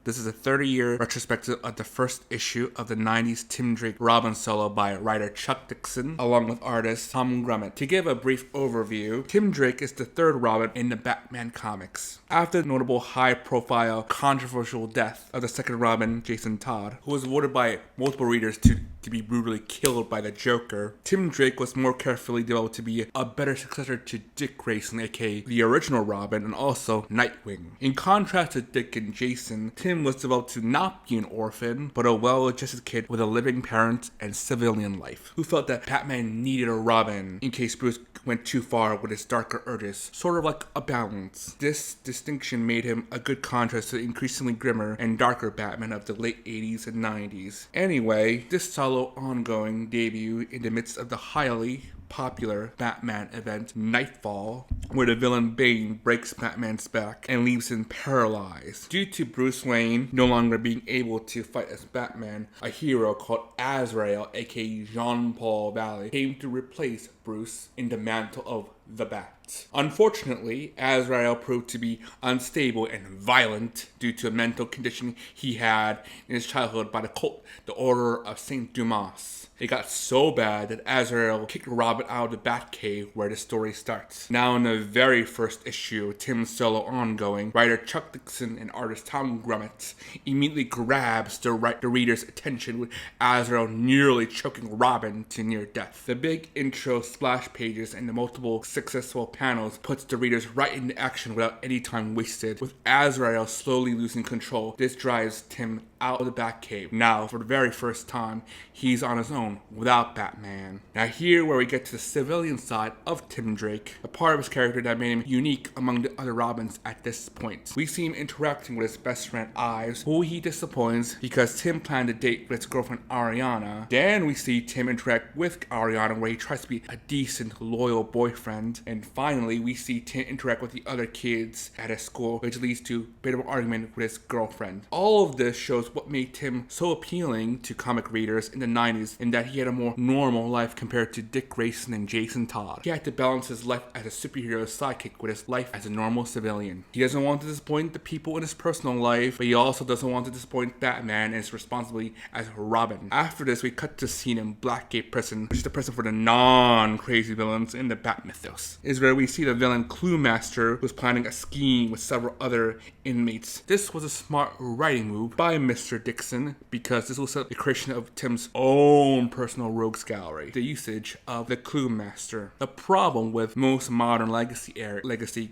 This is a 30-year retrospective of the first issue of the 90s Tim Drake Robbin solo by writer Chuck Dixon, along with artist Tom Grummett. To give a brief overview, Tim Drake is the third Robin in the Batman comics. After the notable high-profile, controversial death of the second Robin, Jason Todd, who was voted by multiple readers to be brutally killed by the Joker, Tim Drake was more carefully developed to be a better successor to Dick Grayson, aka the original Robin, and also Nightwing. In contrast to Dick and Jason, Tim was developed to not be an orphan, but a well-adjusted kid with a living parent and civilian life, who felt that Batman needed a Robin in case Bruce went too far with his darker urges, sort of like a balance. This distinction made him a good contrast to the increasingly grimmer and darker Batman of the late 80s and 90s. Anyway, this solo ongoing debut in the midst of the highly popular Batman event Nightfall, where the villain Bane breaks Batman's back and leaves him paralyzed. Due to Bruce Wayne no longer being able to fight as Batman, a hero called Azrael, aka Jean-Paul Valley, came to replace Bruce in the mantle of the Bat. Unfortunately, Azrael proved to be unstable and violent due to a mental condition he had in his childhood by the cult, the Order of Saint Dumas. It got so bad that Azrael kicked Robbin out of the Batcave where the story starts. Now in the very first issue of Tim's solo ongoing, writer Chuck Dixon and artist Tom Grummett immediately grabs the reader's attention with Azrael nearly choking Robbin to near death. The big intro splash pages and the multiple successful panels puts the readers right into action without any time wasted. With Azrael slowly losing control, this drives Tim out of the Batcave. Now, for the very first time, he's on his own without Batman. Now here where we get to the civilian side of Tim Drake, a part of his character that made him unique among the other Robins at this point. We see him interacting with his best friend Ives, who he disappoints because Tim planned a date with his girlfriend Ariana. Then we see Tim interact with Ariana where he tries to be a decent, loyal boyfriend. And finally, we see Tim interact with the other kids at his school, which leads to a bit of an argument with his girlfriend. All of this shows what made Tim so appealing to comic readers in the 90s, in that he had a more normal life compared to Dick Grayson and Jason Todd. He had to balance his life as a superhero sidekick with his life as a normal civilian. He doesn't want to disappoint the people in his personal life, but he also doesn't want to disappoint Batman and his responsibility as Robin. After this, we cut to a scene in Blackgate Prison, which is the prison for the non-crazy villains in the Bat mythos. Is where we see the villain Cluemaster, who's planning a scheme with several other inmates. This was a smart writing move by Mr. Dixon, because this will set up the creation of Tim's own personal rogues gallery, the usage of the Cluemaster. The problem with most modern legacy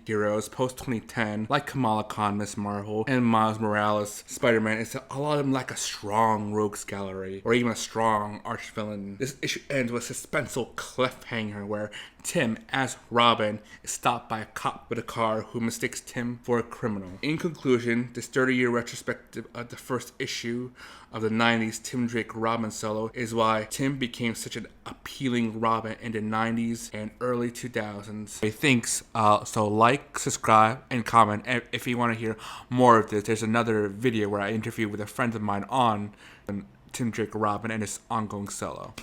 heroes post-2010, like Kamala Khan, Ms. Marvel, and Miles Morales, Spider-Man, is that a lot of them lack a strong rogues gallery, or even a strong arch-villain. This issue ends with a suspenseful cliffhanger where Tim, as Robin, is stopped by a cop with a car who mistakes Tim for a criminal. In conclusion, this 30-year retrospective of the first issue of the 90s Tim Drake Robin solo is why Tim became such an appealing Robin in the 90s and early 2000s. Hey, thanks. So like, subscribe, and comment. And if you want to hear more of this, there's another video where I interview with a friend of mine on Tim Drake Robin and his ongoing solo.